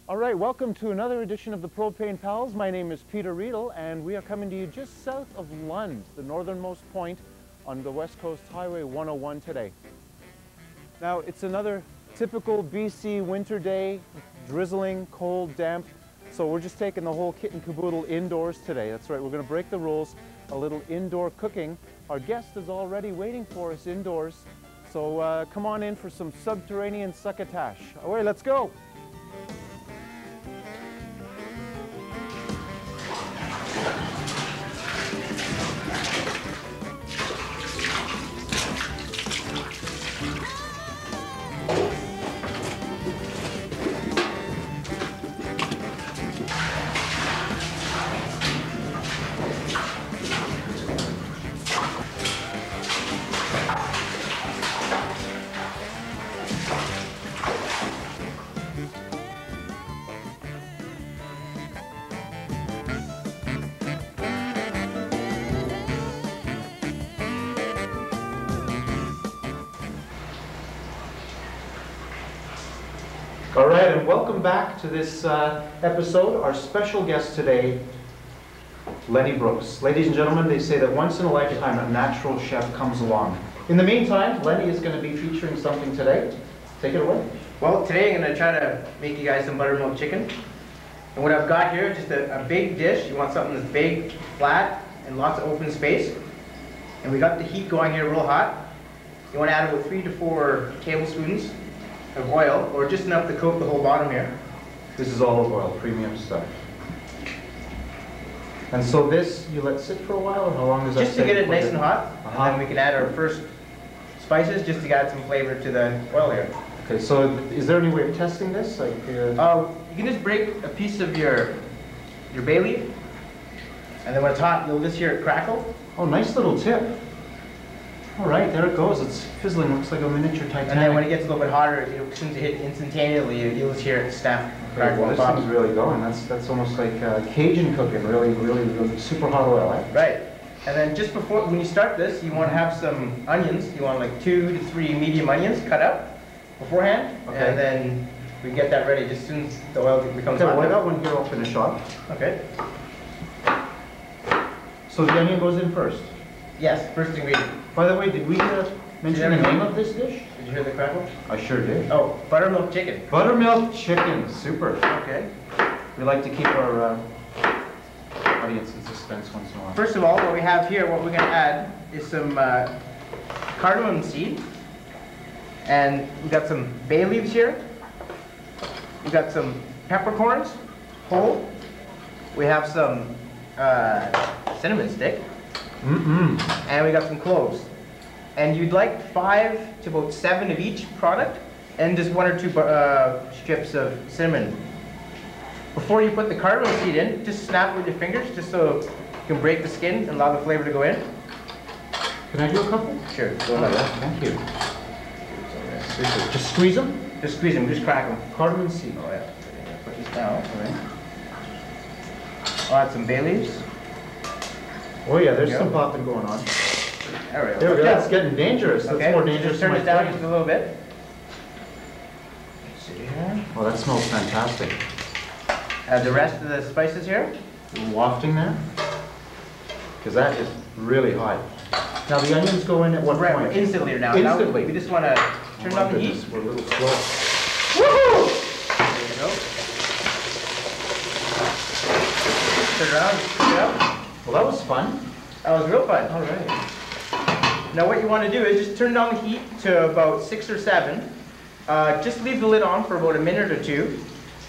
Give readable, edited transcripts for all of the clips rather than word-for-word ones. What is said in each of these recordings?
All right, welcome to another edition of the Propane Pals. My name is Peter Riedel, and we are coming to you just south of Lund, the northernmost point on the West Coast Highway 101 today. Now, it's another typical BC winter day, drizzling, cold, damp, so we're just taking the whole kit and caboodle indoors today. That's right, we're going to break the rules, a little indoor cooking. Our guest is already waiting for us indoors, so come on in for some subterranean succotash. Away, let's go! All right, and welcome back to this episode. Our special guest today, Lenny Brooks. Ladies and gentlemen, they say that once in a lifetime a natural chef comes along. In the meantime, Lenny is going to be featuring something today. Take it away. Well, today I'm going to try to make you guys some buttermilk chicken. And what I've got here is just a big dish. You want something that's big, flat, and lots of open space. And we got the heat going here real hot. You want to add about 3 to 4 tablespoons of oil, or just enough to coat the whole bottom here. This is olive oil, premium stuff. And so this, you let sit for a while, or how long does that take? Just to get it nice and hot, and then we can add our first spices just to add some flavor to the oil here. Okay, so is there any way of testing this? Like, you can just break a piece of your bay leaf, and then when it's hot, you'll just hear it crackle. Oh, nice little tip. All right, there it goes. It's fizzling. Looks like a miniature Titanic. And then when it gets a little bit hotter, as soon as it hits instantaneously, you'll just hear it snap. Okay, well, this thing's really going. That's almost like Cajun cooking. Really super hot oil. Eh? Right. And then just before, when you start this, you want to have some onions. You want like 2 to 3 medium onions cut up beforehand. Okay. And then we get that ready just as soon as the oil becomes hot. Okay, well, I got one here. I'll finish off. Okay. So the onion goes in first? Yes, first ingredient. By the way, did we mention the name of this dish? Did you hear the crackle? I sure did. Oh, buttermilk chicken. Buttermilk chicken, super. Okay. We like to keep our audience in suspense once in a while. First of all, what we have here, what we're going to add is some cardamom seed. And we've got some bay leaves here. We've got some peppercorns, whole. We have some cinnamon stick. And we got some cloves. And you'd like 5 to about 7 of each product, and just 1 or 2 strips of cinnamon. Before you put the cardamom seed in, just snap with your fingers, just so you can break the skin and allow the flavor to go in. Can I do a couple? Sure, go ahead. Thank you. Just squeeze them? Just squeeze them, just crack them. Cardamom seed. Oh yeah. Put these down. All right. I'll add some bay leaves. Oh yeah, there's some popping going on. There we go. There we go. That's getting dangerous. That's more dangerous. Just turn it down just a little bit. Let's see here. Oh, that smells fantastic. Add the rest of the spices here. A little wafting there. Because that is really hot. Now the onions go in at what point? Instantly now. Instantly. Now we just want to turn down the heat. We're a little slow. Woohoo! There you go. Turn it around. Turn it up. Well, that was fun. That was real fun. All right. Now what you want to do is just turn down the heat to about 6 or 7. Just leave the lid on for about a minute or 2.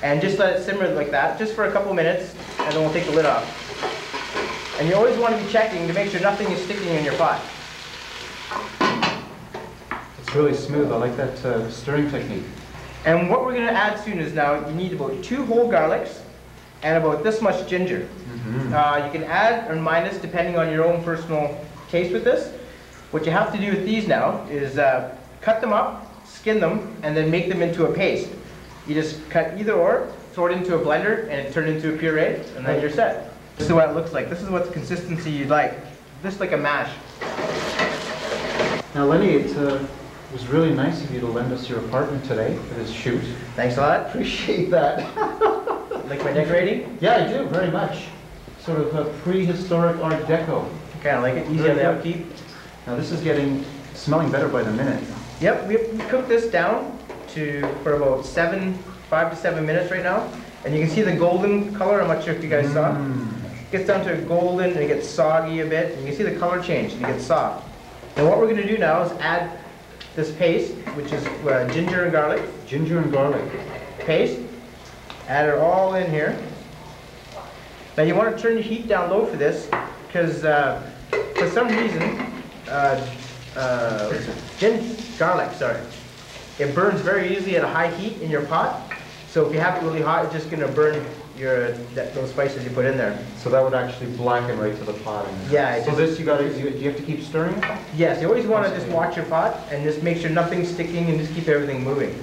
And just let it simmer like that, just for a couple minutes, and then we'll take the lid off. And you always want to be checking to make sure nothing is sticking in your pot. It's really smooth. I like that stirring technique. And what we're going to add soon is now you need about 2 whole garlics and about this much ginger. You can add or minus depending on your own personal taste with this. What you have to do with these now is cut them up, skin them, and then make them into a paste. You just cut either or, throw it into a blender, and it turns into a puree, and then you're set. This is what it looks like. This is what the consistency you'd like. Just like a mash. Now Lenny, it was really nice of you to lend us your apartment today for this shoot. Thanks a lot. Appreciate that. Like my decorating? Yeah, I do, very much. Sort of a prehistoric Art Deco. Kind of like it, easy on the upkeep. Now this is smelling better by the minute. Yep, we cooked this down for about 5 to 7 minutes right now. And you can see the golden color. I'm not sure if you guys saw. It gets down to golden and it gets soggy a bit. And you can see the color change and it gets soft. Now what we're going to do now is add this paste, which is ginger and garlic. Ginger and garlic. Paste. Add it all in here. Now you want to turn your heat down low for this because for some reason, garlic, sorry. It burns very easily at a high heat in your pot. So if you have it really hot, it's just going to burn those spices you put in there. So that would actually blacken right to the pot. Yeah. So this do you have to keep stirring it? Yes, you always want to just watch your pot and just make sure nothing's sticking and just keep everything moving.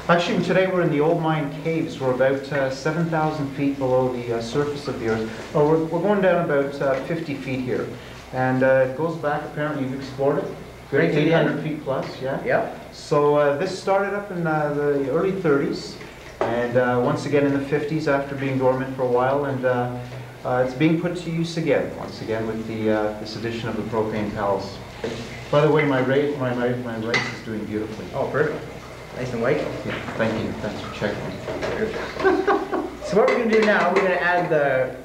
Actually, today we're in the old mine caves. We're about 7,000 feet below the surface of the earth. Oh, we're going down about 50 feet here. And it goes back, apparently you've explored it. Right to the 800 feet plus, yeah? Yep. So this started up in the early 30s. And once again in the 50s after being dormant for a while. And it's being put to use again, once again with this edition of the Propane Pals. By the way, my rice is doing beautifully. Oh, perfect. Nice and white. Yeah, thank you. Thanks for checking. So what we're going to do now, we're going to add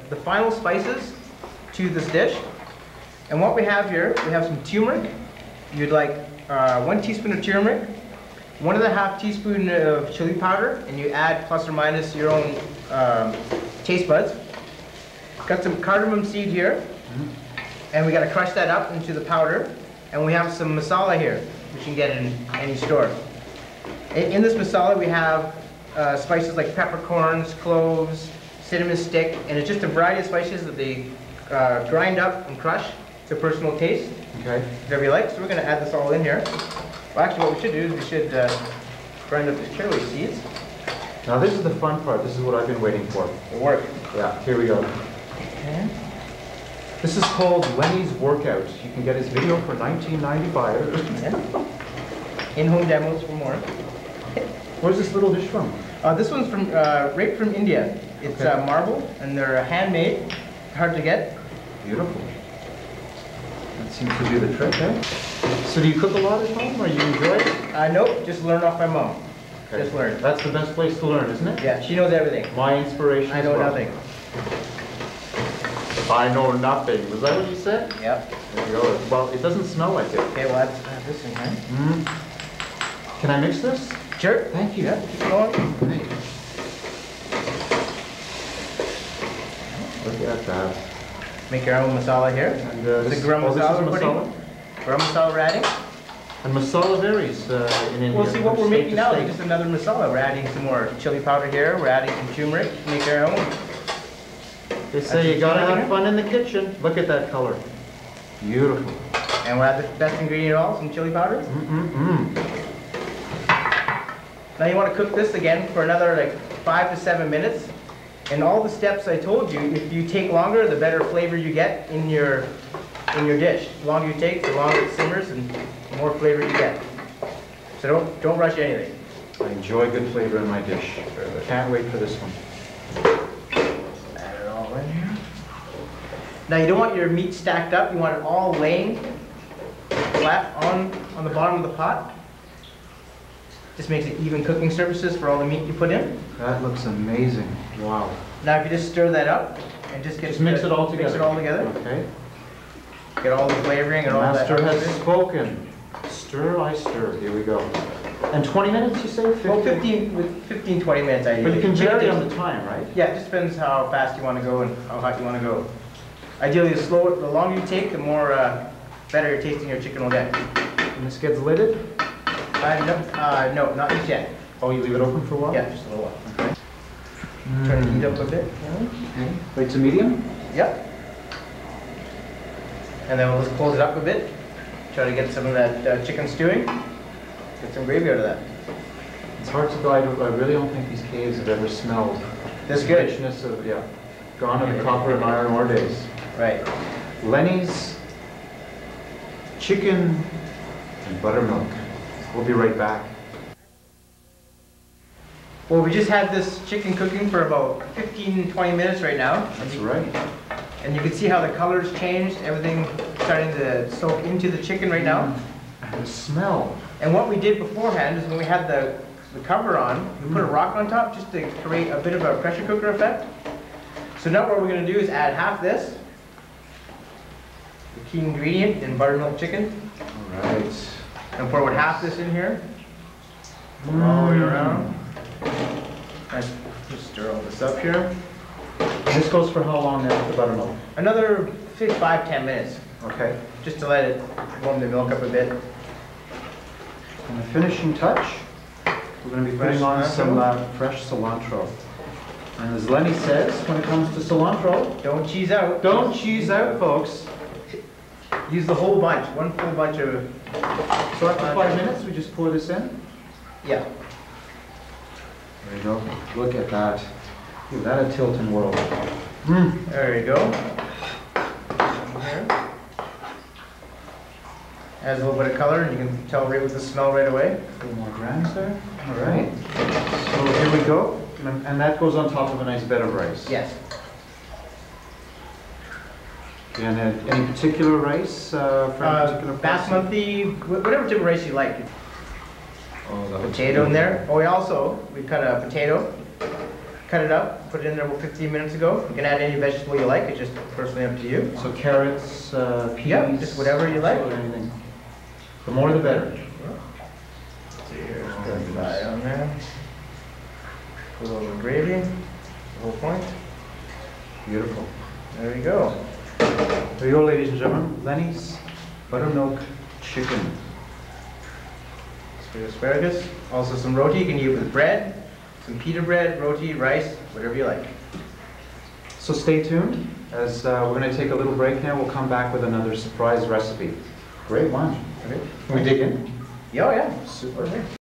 the final spices to this dish. And what we have here, we have some turmeric. You'd like 1 teaspoon of turmeric, 1.5 teaspoon of chili powder, and you add plus or minus your own taste buds. Got some cardamom seed here, and we got to crush that up into the powder. And we have some masala here, which you can get in any store. In this masala, we have spices like peppercorns, cloves, cinnamon stick, and it's just a variety of spices that they grind up and crush to personal taste. Okay. Whatever you like. So we're going to add this all in here. Well, actually, what we should do is we should grind up the cherry seeds. Now this is the fun part. This is what I've been waiting for. It'll work. Yeah, here we go. Okay. This is called Lenny's Workout. You can get his video for $19.95. Yeah. In-home demos for more. Where's this little dish from? This one's from right from India. It's Okay. marble, and they're handmade. Hard to get. Beautiful. That seems to do the trick, eh? So do you cook a lot at home, or you enjoy it? Nope, just learn off my mom. Okay. Just learn. That's the best place to learn, isn't it? Yeah, she knows everything. My inspiration I as know well. nothing. I know nothing. Was that what you said? Yep. There you go. Well, it doesn't smell like it. Okay, well, add this in here. Can I mix this? Sure. Thank you. Yeah, keep going. Great. Look at that. Make your own masala here. And The garam masala we're putting. masala? Garam masala we're adding. And masala varies in India. Well, see what from we're state making to now is state. just another masala. We're adding some more chili powder here. We're adding some turmeric. Make our own. They say you gotta have fun in the kitchen. Look at that color. Beautiful. And we'll add the best ingredient of all, some chili powder. Now you want to cook this again for another like 5 to 7 minutes. And all the steps I told you, if you take longer, the better flavor you get in your dish. The longer you take, the longer it simmers and the more flavor you get. So don't rush anything. I enjoy good flavor in my dish. Can't wait for this one. Add it all in here. Now you don't want your meat stacked up. You want it all laying flat on the bottom of the pot. Just makes it even cooking surfaces for all the meat you put in. That looks amazing. Wow. Now if you just stir that up and just mix it all together. Mix it all together. Okay. Get all the flavoring and all that. Master has spoken. Stir, I stir. Here we go. And 20 minutes, you say? 15? Well, 15, 20 minutes ideally. But you can vary on the time, right? Yeah, it just depends how fast you want to go and how hot you want to go. Ideally, the longer you take, the more better your tasting your chicken will get. And this gets lidded? No, not just yet. Oh, you leave it open for a while? Yeah, just a little while. Okay. Try to heat up a bit. Okay. Wait to medium? Yep. And then we'll just close it up a bit. Try to get some of that chicken stewing. Get some gravy out of that. It's hard to go. I really don't think these caves have ever smelled This good. richness of, gone are the copper and iron ore days. Right. Lenny's Chicken and Buttermilk. We'll be right back. Well, we just had this chicken cooking for about 15, 20 minutes right now. That's right. And you can see how the colors changed, everything starting to soak into the chicken right now. And the smell. And what we did beforehand is when we had the cover on, we put a rock on top just to create a bit of a pressure cooker effect. So now what we're going to do is add half this, the key ingredient in buttermilk chicken. All right. And pour about half this in here, all the way around. And just stir all this up here. And this goes for how long now with the buttermilk? Another 5-10 minutes, Okay. just to let it warm the milk up a bit. And the finishing touch, we're going to be putting on some fresh cilantro. And as Lenny says, when it comes to cilantro, Don't cheese out. don't cheese out, folks. Use the whole bunch, one full bunch of. So after 5 minutes, we just pour this in. Yeah. There you go. Look at that. Give that a tilt and whirl. There you go. Here. Adds a little bit of color, and you can tell right with the smell right away. A little more grams there. All right. So here we go. And that goes on top of a nice bed of rice. Yes. And any particular rice for any particular person? Basmati, whatever type of rice you like. Oh, that looks Potato in good. there. Oh, we cut a potato, cut it up, put it in there about 15 minutes ago. You can add any vegetable you like, it's just personally up to you. So carrots, peas? Yeah, just whatever you like. Anything. The more the better. Here's the pie on there. Put a little gravy, the whole point. Beautiful. There you go. There you go, ladies and gentlemen. Lenny's Buttermilk Chicken. For your asparagus. Also some roti, you can eat it with bread, some pita bread, roti, rice, whatever you like. So stay tuned, as we're going to take a little break now. We'll come back with another surprise recipe. Great lunch. Okay. Can we dig in? Yeah, yeah. Super.